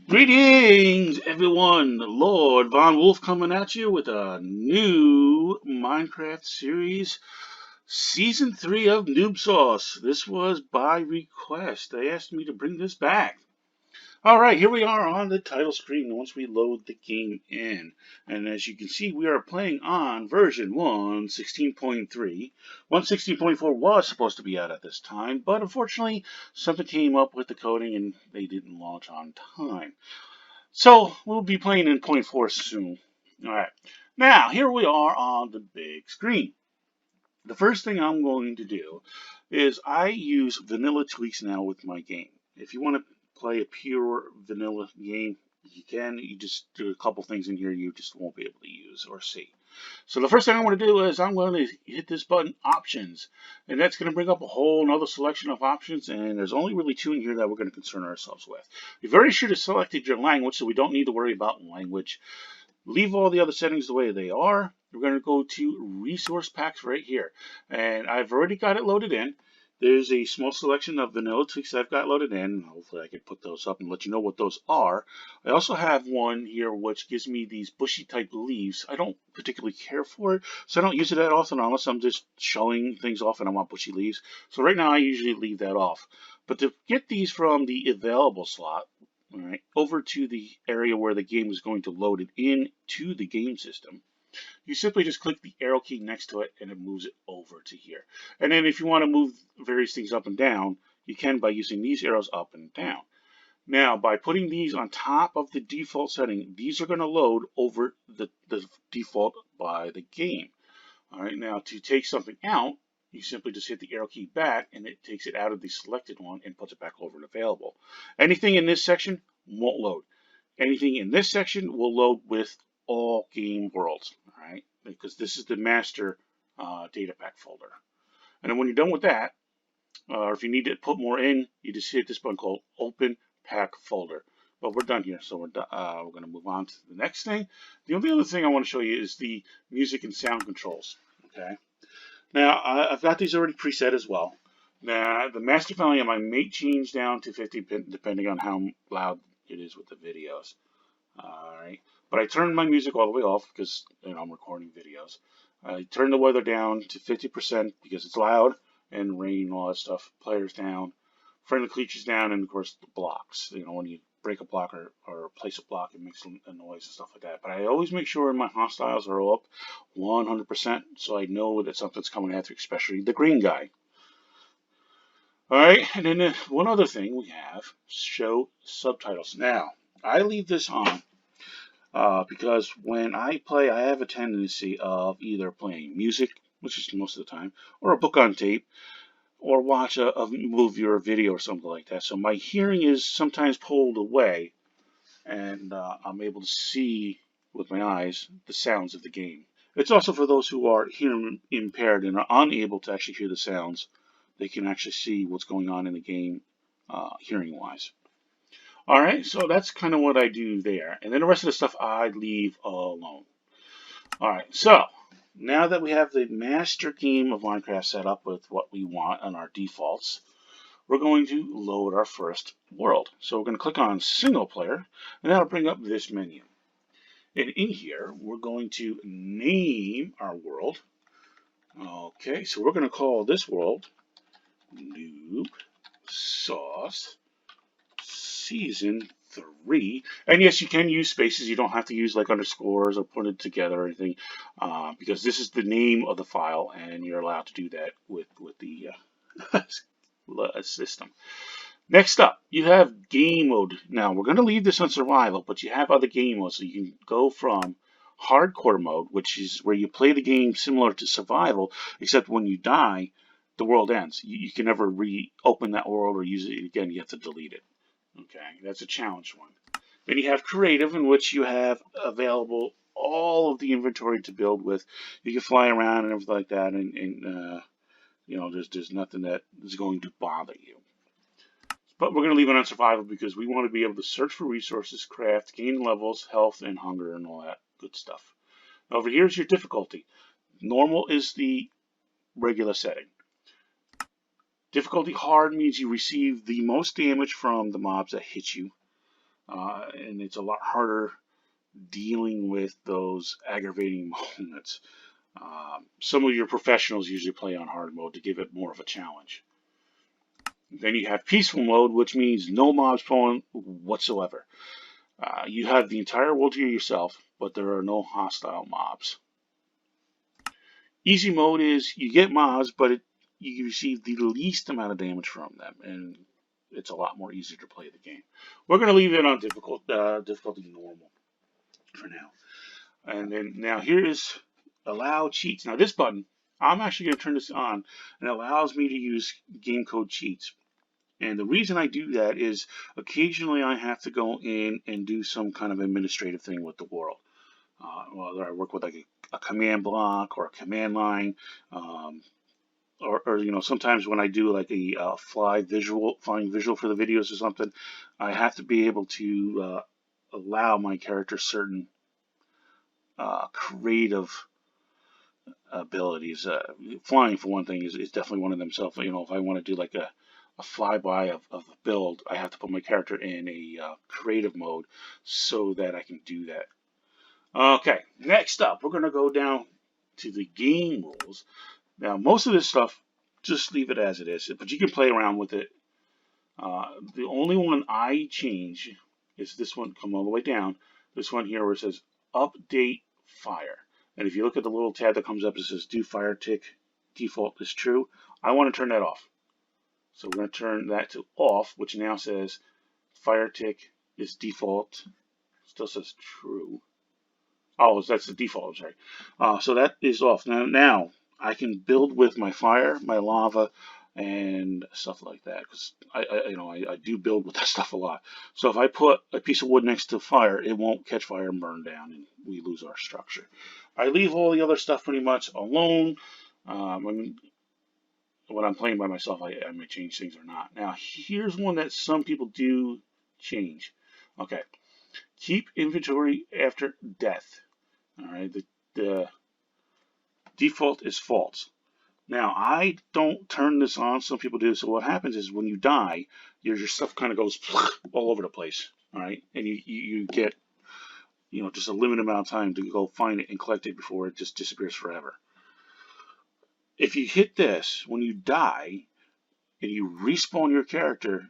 Greetings, everyone! Lord Von Wolf coming at you with a new Minecraft series, Season 3 of Noob Sauce. This was by request. They asked me to bring this back. Alright, here we are on the title screen once we load the game in. And as you can see, we are playing on version 1.16.3. 1.16.4 was supposed to be out at this time, but unfortunately, something came up with the coding and they didn't launch on time. So we'll be playing in point 4 soon. Alright, now here we are on the big screen. The first thing I'm going to do is I use vanilla tweaks now with my game. If you want to play a pure vanilla game, you can. You just do a couple things in here you just won't be able to use or see. So the first thing I'm going to do is I'm going to hit this button, Options, and that's going to bring up a whole another selection of options, and there's only really two in here that we're going to concern ourselves with. You've already should have selected your language, so we don't need to worry about language. Leave all the other settings the way they are. We're going to go to resource packs right here, and I've already got it loaded in. There's a small selection of vanilla tweaks that I've got loaded in. Hopefully I can put those up and let you know what those are. I also have one here which gives me these bushy type leaves. I don't particularly care for it, so I don't use it that often unless I'm just showing things off and I want bushy leaves. So right now I usually leave that off. But to get these from the available slot, all right, over to the area where the game is going to load it into the game system, you simply just click the arrow key next to it and it moves it over to here. And then if you want to move various things up and down, you can by using these arrows up and down. Now, by putting these on top of the default setting, these are going to load over the default by the game. All right, now to take something out, you simply just hit the arrow key back and it takes it out of the selected one and puts it back over to available. Anything in this section won't load. Anything in this section will load with all game worlds, all right? Because this is the master datapack folder. And then when you're done with that, or if you need to put more in, you just hit this button called Open Pack Folder. But we're done here, so we're going to move on to the next thing. The only other thing I want to show you is the music and sound controls. Okay. Now I've got these already preset as well. Now the master volume I may change down to 50 depending on how loud it is with the videos. Alright, but I turned my music all the way off because I'm recording videos. I turned the weather down to 50% because it's loud, and rain and all that stuff. Players down, friendly creatures down, and of course the blocks. When you break a block or place a block, it makes a noise and stuff like that. But I always make sure my hostiles are all up 100% so I know that something's coming after, especially the green guy. Alright, and then one other thing we have, show subtitles. Now, I leave this on because when I play, I have a tendency of either playing music, which is most of the time, or a book on tape, or watch a movie or a video or something like that. So my hearing is sometimes pulled away, and I'm able to see with my eyes the sounds of the game. It's also for those who are hearing impaired and are unable to actually hear the sounds. They can actually see what's going on in the game hearing-wise. Alright, so that's kind of what I do there. And then the rest of the stuff I leave alone. Alright, so now that we have the master game of Minecraft set up with what we want on our defaults, we're going to load our first world. So we're going to click on single player, and that'll bring up this menu. And in here, we're going to name our world. Okay, so we're going to call this world Noob Sauce Season 3. And yes, you can use spaces. You don't have to use like underscores or put it together or anything, because this is the name of the file, and you're allowed to do that with the system. Next up, you have game mode. Now, we're going to leave this on survival, but you have other game modes. So you can go from hardcore mode, which is where you play the game similar to survival, except when you die, the world ends. You can never reopen that world or use it again. You have to delete it. Okay, that's a challenge one. Then you have creative, in which you have available all of the inventory to build with. You can fly around and everything like that, and there's nothing that is going to bother you. But we're going to leave it on survival because we want to be able to search for resources, craft, gain levels, health, and hunger, and all that good stuff. Over here is your difficulty. Normal is the regular setting. Difficulty hard means you receive the most damage from the mobs that hit you. and it's a lot harder dealing with those aggravating moments. Some of your professionals usually play on hard mode to give it more of a challenge. Then you have peaceful mode, which means no mobs spawning whatsoever. You have the entire world to yourself, but there are no hostile mobs. Easy mode is you get mobs, but you receive the least amount of damage from them, and it's a lot more easier to play the game. We're going to leave it on difficulty normal for now. And then now here is allow cheats. Now this button, I'm actually going to turn this on, and it allows me to use game code cheats. And the reason I do that is occasionally I have to go in and do some kind of administrative thing with the world. Whether I work with like a command block or a command line, or you know, sometimes when I do like a flying visual for the videos or something, I have to be able to allow my character certain creative abilities. Flying, for one thing, is definitely one of them. So, you know, if I want to do like a flyby of a build, I have to put my character in a creative mode so that I can do that. Okay, next up, we're going to go down to the game rules. Now, most of this stuff, just leave it as it is, but you can play around with it. The only one I change is this one, come all the way down. This one here where it says update fire. And if you look at the little tab that comes up, it says do fire tick default is true. I want to turn that off. So we're going to turn that to off, which now says fire tick is default. Still says true. Oh, that's the default, I'm sorry. So that is off. Now I can build with my fire, my lava, and stuff like that, because I do build with that stuff a lot. So if I put a piece of wood next to fire, it won't catch fire and burn down, and we lose our structure. I leave all the other stuff pretty much alone. I mean, when I'm playing by myself, I may change things or not. Now, here's one that some people do change. Okay, keep inventory after death. All right, the default is false. Now, I don't turn this on. Some people do. So what happens is when you die, your stuff kind of goes all over the place. All right, and you get, you know, just a limited amount of time to go find it and collect it before it just disappears forever. If you hit this, when you die and you respawn your character,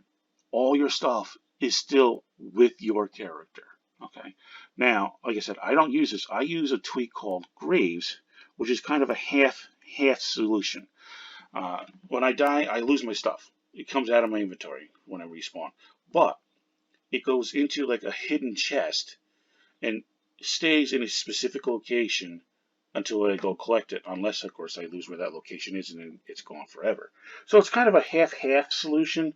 all your stuff is still with your character. Okay. Now, like I said, I don't use this. I use a tweak called Graves, which is kind of a half solution. When I die, I lose my stuff. It comes out of my inventory when I respawn, but it goes into like a hidden chest and stays in a specific location until I go collect it, unless, of course, I lose where that location is and then it's gone forever. So it's kind of a half solution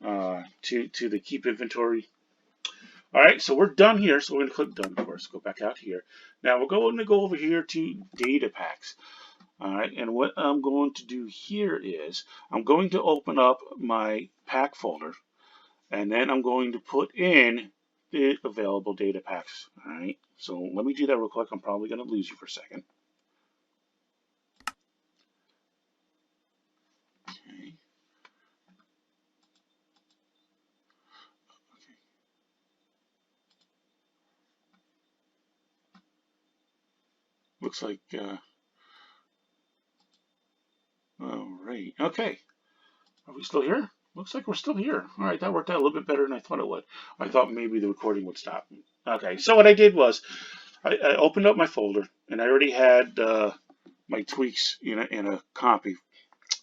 to the keep inventory. All right, so we're done here. So we're going to click done, of course. Go back out here. Now we're going to go over here to data packs. All right, and what I'm going to do here is I'm going to open up my pack folder, and then I'm going to put in the available data packs. All right, so let me do that real quick. I'm probably going to lose you for a second. Okay. Looks like, all right, okay. Are we still here? Looks like we're still here. All right, that worked out a little bit better than I thought it would. I thought maybe the recording would stop. Okay, so what I did was I opened up my folder, and I already had my tweaks in a copy,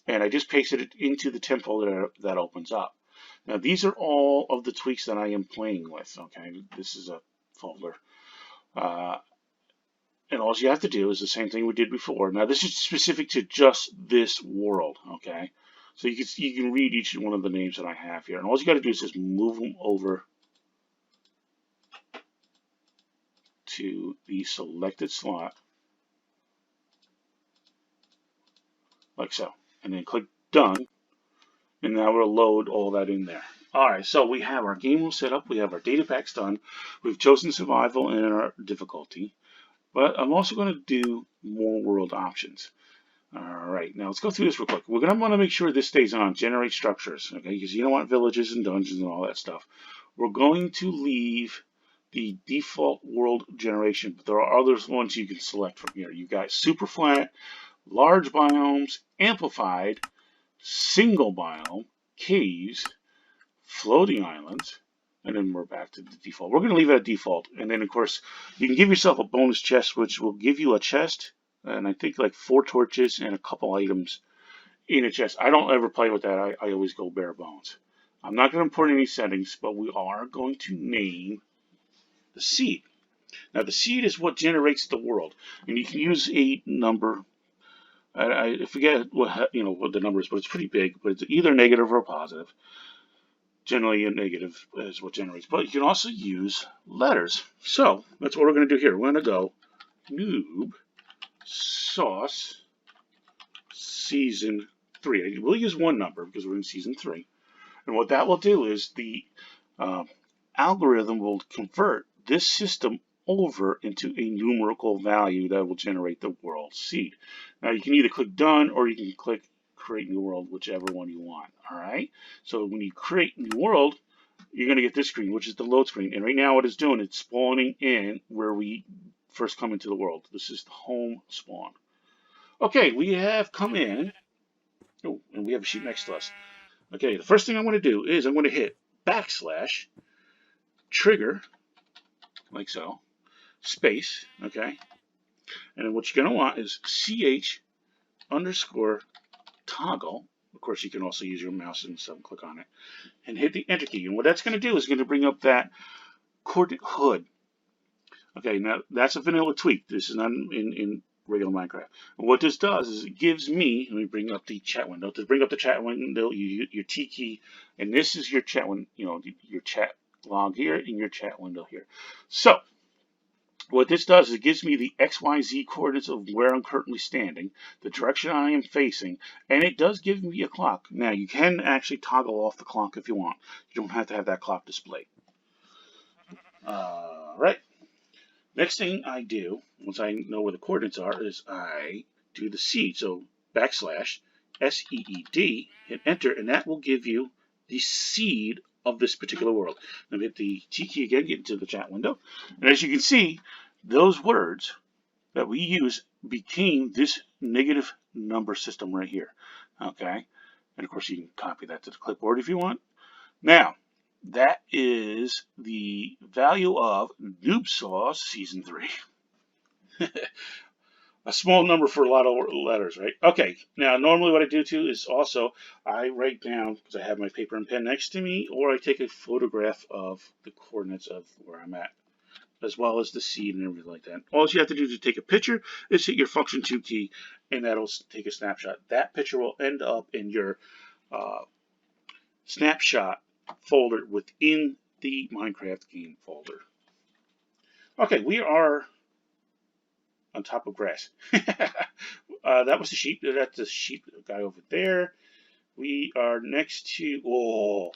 and I just pasted it into the temp folder that opens up. Now, these are all of the tweaks that I am playing with, okay? This is a folder. And all you have to do is the same thing we did before. Now, this is specific to just this world, okay? So you can read each one of the names that I have here. And all you got to do is just move them over to the selected slot, like so. And then click done. And now we'll load all that in there. All right, so we have our game rule set up. We have our data packs done. We've chosen survival and our difficulty. But I'm also going to do more world options. All right, now let's go through this real quick. We're going to want to make sure this stays on, generate structures, okay, because you don't want villages and dungeons and all that stuff. we're going to leave the default world generation, but there are other ones you can select from here. You've got super flat, large biomes, amplified, single biome, caves, floating islands, and then we're back to the default. We're going to leave it at default, and then of course you can give yourself a bonus chest, which will give you a chest, and I think like 4 torches and a couple items in a chest. I don't ever play with that. I always go bare bones. I'm not going to import any settings, but we are going to name the seed. Now the seed is what generates the world, and you can use a number. I forget what what the number is, but it's pretty big. But it's either negative or positive. Generally, a negative is what generates. But you can also use letters. So that's what we're going to do here. We're going to go Noob Sauce Season 3. We'll use one number because we're in Season 3. And what that will do is the algorithm will convert this system over into a numerical value that will generate the world seed. Now you can either click done or you can click create new world, whichever one you want. Alright, so when you create new world, you're going to get this screen, which is the load screen. And right now what it's doing, it's spawning in where we first come into the world. This is the home spawn. Okay, we have come in. Oh, and we have a sheep next to us. Okay, the first thing I'm going to do is I'm going to hit backslash trigger, like so, space, okay? And then what you're going to want is ch underscore toggle. Of course, you can also use your mouse and stuff, click on it, and hit the enter key. And what that's going to do is going to bring up that coordinate hood. Okay, now that's a vanilla tweak. This is not in regular Minecraft. And what this does is it gives me, let me bring up the chat window. To bring up the chat window, your T key, and this is your chat window, your chat log here and your chat window here. So what this does is it gives me the XYZ coordinates of where I'm currently standing, the direction I am facing, and it does give me a clock. Now you can actually toggle off the clock if you want. You don't have to have that clock displayed. Right. Next thing I do, once I know where the coordinates are, is I do the seed. So backslash SEED, hit enter, and that will give you the seed of this particular world. Let me hit the T key again, get into the chat window. And as you can see, those words that we use became this negative number system right here. Okay? And of course you can copy that to the clipboard if you want. Now, that is the value of Noob Sauce Season 3. A small number for a lot of letters, right? Okay, now normally what I do too is also I write down, because I have my paper and pen next to me, or I take a photograph of the coordinates of where I'm at, as well as the seed and everything like that. All you have to do to take a picture is hit your function 2 key, and that'll take a snapshot. That picture will end up in your snapshot folder within the Minecraft game folder. Okay, we are on top of grass. That was the sheep. That's the sheep guy over there. We are next to, oh,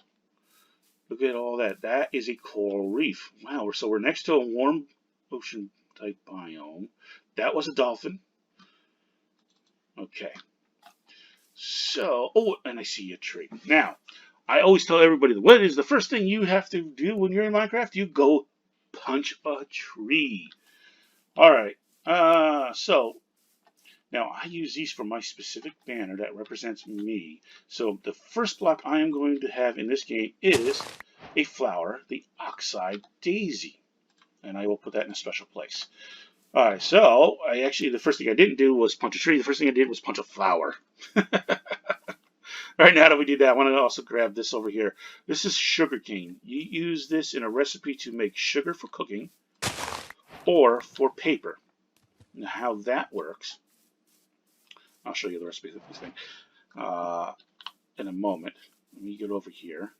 look at all that. That is a coral reef. Wow, so we're next to a warm ocean type biome. That was a dolphin. Okay. So, oh, and I see a tree. Now, I always tell everybody, what is the first thing you have to do when you're in Minecraft? You go punch a tree. Alright, so, now I use these for my specific banner that represents me. So, the first block I am going to have in this game is a flower, the Oxide Daisy. And I will put that in a special place. Alright, so, the first thing I didn't do was punch a tree. The first thing I did was punch a flower. All right, now that we did that, I want to also grab this over here. This is sugarcane. You use this in a recipe to make sugar for cooking or for paper. Now, how that works, I'll show you the recipe of this thing in a moment. Let me get over here.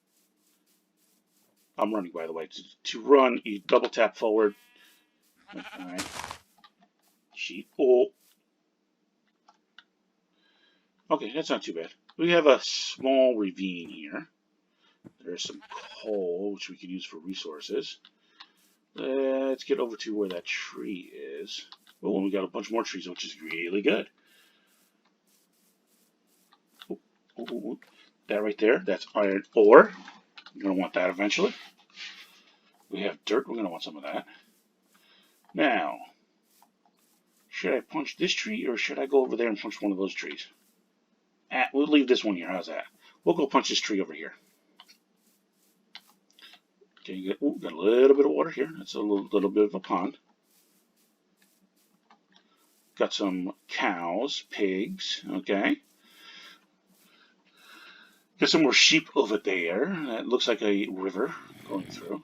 I'm running, by the way. To run, you double tap forward. All right. Sheet. Oh. Okay, that's not too bad. We have a small ravine here. There's some coal, which we can use for resources. Let's get over to where that tree is. Oh, and we got a bunch more trees, which is really good. Oh, that right there, that's iron ore. You're going to want that eventually. We have dirt. We're going to want some of that. Now, should I punch this tree or should I go over there and punch one of those trees? We'll leave this one here. How's that? We'll go punch this tree over here. Okay, got a little bit of water here. That's a little bit of a pond. Got some cows, pigs, okay. Got some more sheep over there. That looks like a river going through.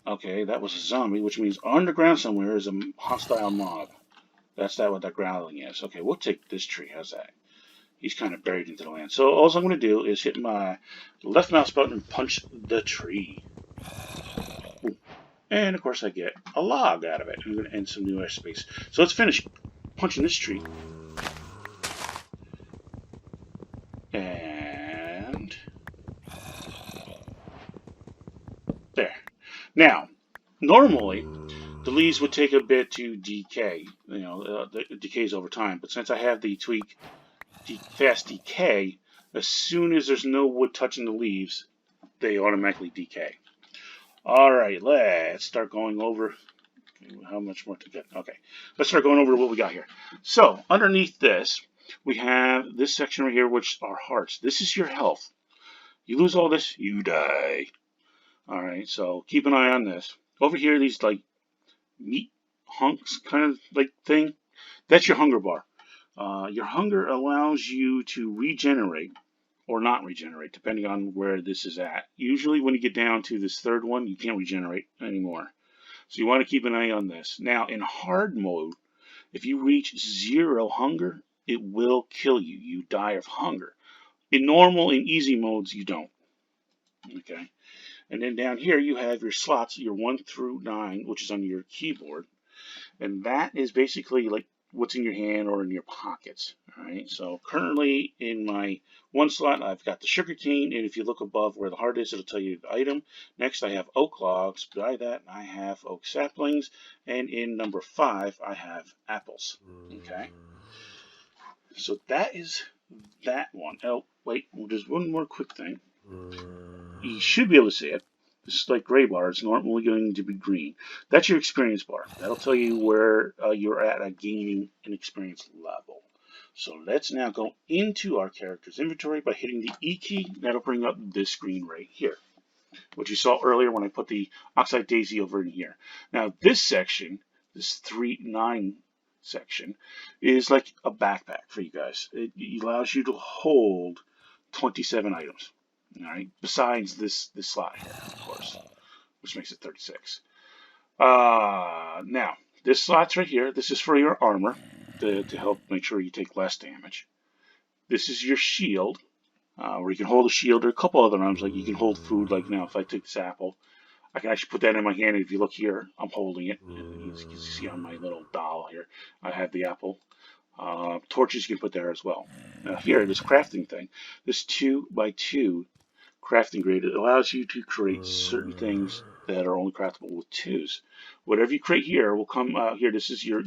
Okay, that was a zombie, which means underground somewhere is a hostile mob. That's what that growling is. Okay, we'll take this tree. How's that? He's kind of buried into the land. So all I'm going to do is hit my left mouse button and punch the tree. Ooh. And of course I get a log out of it. I'm going to end some new airspace. So let's finish punching this tree. And there. Now, normally the leaves would take a bit to decay. You know, it decays over time. But since I have the tweak fast decay, as soon as there's no wood touching the leaves, they automatically decay. Alright, let's start going over how much more to get. Okay, let's start going over what we got here. So, underneath this, we have this section right here, which are hearts. This is your health. You lose all this, you die. Alright, so keep an eye on this. Over here, these like meat hunks kind of like thing, that's your hunger bar. Your hunger allows you to regenerate or not regenerate, depending on where this is at. Usually when you get down to this third one, you can't regenerate anymore. So you want to keep an eye on this. Now, in hard mode, if you reach 0 hunger, it will kill you. You die of hunger. In normal and easy modes, you don't. Okay. And then down here, you have your slots, your 1 through 9, which is on your keyboard. And that is basically like what's in your hand or in your pockets. All right. So currently in my 1 slot, I've got the sugarcane, and if you look above where the heart is, it'll tell you the item. Next, I have oak logs. By that, I have oak saplings, and in number 5, I have apples. Okay. So that is that one. Oh, wait, there's one more quick thing. You should be able to see it. This is like gray bar. It's normally going to be green. That's your experience bar. That'll tell you where you're at gaining an experience level. So let's now go into our character's inventory by hitting the E key. That'll bring up this screen right here, which you saw earlier when I put the Oxide Daisy over in here. Now this section, this 3-9 section, is like a backpack for you guys. It allows you to hold 27 items. All right, besides this slot here, of course, which makes it 36. Now, this slot's right here. This is for your armor to help make sure you take less damage. This is your shield, where you can hold a shield. There are a couple other items, like you can hold food. Like now, if I take this apple, I can actually put that in my hand. And if you look here, I'm holding it. You can see on my little doll here, I have the apple. Torches you can put there as well. Now here, this crafting thing, this 2x2 crafting grid, it allows you to create certain things that are only craftable with 2s. Whatever you create here will come out here. This is your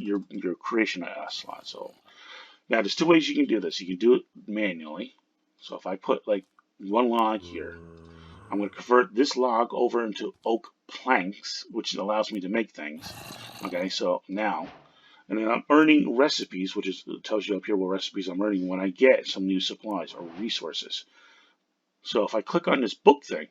creation slot. So now there's 2 ways you can do this. You can do it manually. So if I put like 1 log here, I'm going to convert this log over into oak planks, which allows me to make things. Okay, so now, and then I'm earning recipes, which is tells you up here what recipes I'm earning when I get some new supplies or resources. So if I click on this book thing,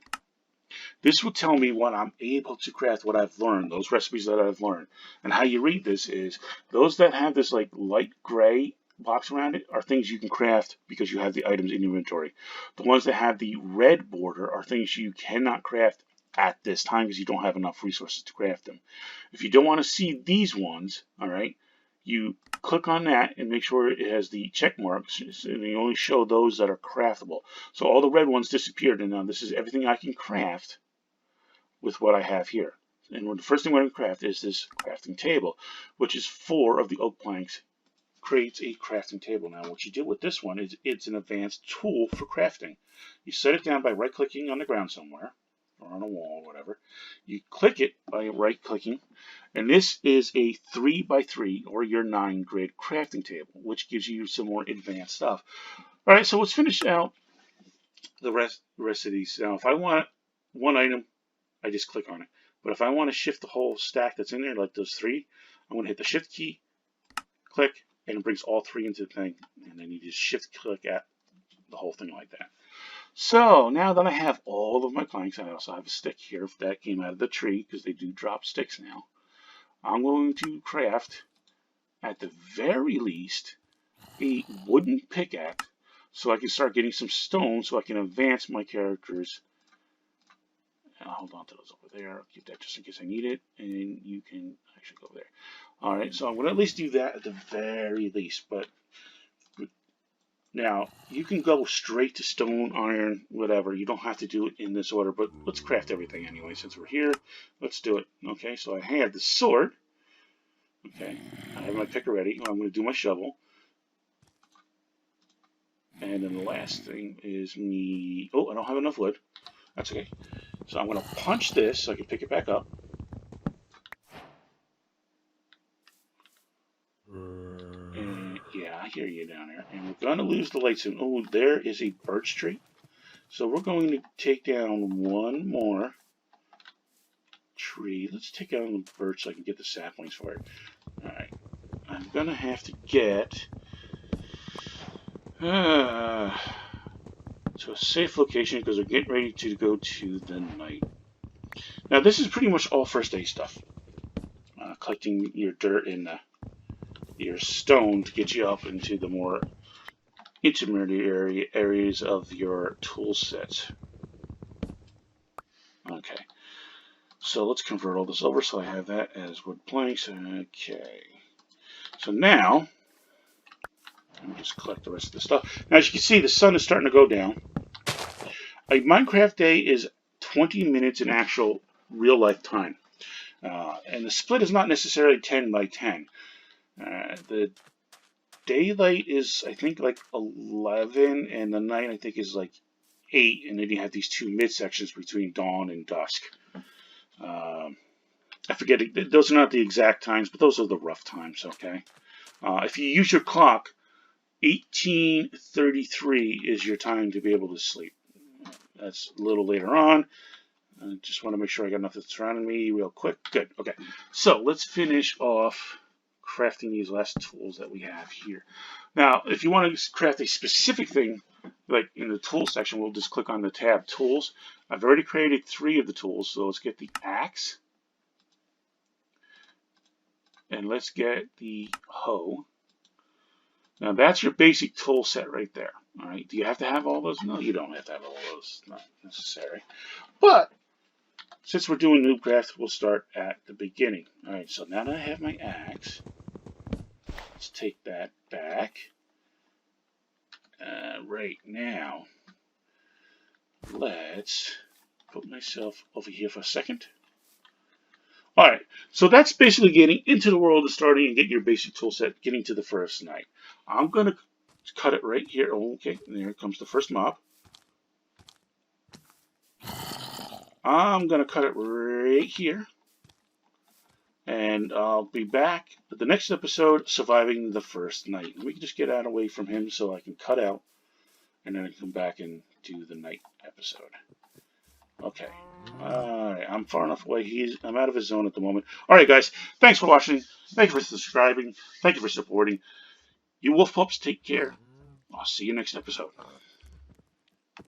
this will tell me what I'm able to craft, what I've learned, those recipes that I've learned. And how you read this is, those that have this like light gray box around it are things you can craft because you have the items in your inventory. The ones that have the red border are things you cannot craft at this time because you don't have enough resources to craft them. If you don't want to see these ones, all right, you click on that and make sure it has the check marks, and you only show those that are craftable. So all the red ones disappeared, and now this is everything I can craft with what I have here. And the first thing we're going to craft is this crafting table, which is 4 of the oak planks creates a crafting table. Now what you do with this one is it's an advanced tool for crafting. You set it down by right-clicking on the ground somewhere, or on a wall, or whatever. You click it by right-clicking, and this is a 3x3 or your 9 grid crafting table, which gives you some more advanced stuff. All right, so let's finish out the rest of these. Now, if I want 1 item, I just click on it. But if I want to shift the whole stack that's in there, like those 3, I'm going to hit the shift key, click, and it brings all 3 into the thing. And then you just shift click at the whole thing like that. So now that I have all of my planks, I also have a stick here that came out of the tree because they do drop sticks now. I'm going to craft, at the very least, a wooden pickaxe so I can start getting some stone so I can advance my characters. And I'll hold on to those over there. I'll keep that just in case I need it. And you can actually go there. Alright, so I'm going to at least do that at the very least. But now, you can go straight to stone, iron, whatever. You don't have to do it in this order, but let's craft everything anyway. Since we're here, let's do it. Okay, so I have the sword. Okay, I have my pick ready. I'm going to do my shovel. And then the last thing is me... Oh, I don't have enough wood. That's okay. So I'm going to punch this so I can pick it back up. And yeah, I hear you down there. And we're going to lose the light soon. Oh, there is a birch tree. So we're going to take down one more tree. Let's take down the birch so I can get the saplings for it. Alright. I'm going to have to get to a safe location because we're getting ready to go to the night. Now this is pretty much all first aid stuff. Collecting your dirt and your stone to get you up into the more intermediate areas of your tool sets. Okay. So let's convert all this over so I have that as wood planks. Okay. So now, let me just collect the rest of the stuff. Now as you can see, the sun is starting to go down. A Minecraft day is 20 minutes in actual real life time. And the split is not necessarily 10 by 10. The daylight is, I think, like 11, and the night, I think, is like 8, and then you have these 2 midsections between dawn and dusk. I forget, those are not the exact times, but those are the rough times, okay? If you use your clock, 18:33 is your time to be able to sleep. That's a little later on. I just want to make sure I got nothing surrounding me real quick. Good, okay. So let's finish off crafting these last tools that we have here. Now, if you want to craft a specific thing, like in the tool section, we'll just click on the tab Tools. I've already created 3 of the tools, so let's get the axe. And let's get the hoe. Now that's your basic tool set right there. All right. Do you have to have all those? No, you don't have to have all those. Not necessary. But since we're doing Noobcraft, we'll start at the beginning. All right. So now that I have my axe, let's take that back. Right now, let's put myself over here for a second. Alright, so that's basically getting into the world of starting and getting your basic tool set, getting to the first night. I'm going to cut it right here. Okay, there comes the first mob. I'm going to cut it right here. And I'll be back with the next episode, surviving the first night. We can just get out away from him so I can cut out. And then I can come back and do the night episode. Okay. Alright, I'm far enough away. I'm out of his zone at the moment. Alright, guys. Thanks for watching. Thank you for subscribing. Thank you for supporting. You wolf pups, take care. I'll see you next episode.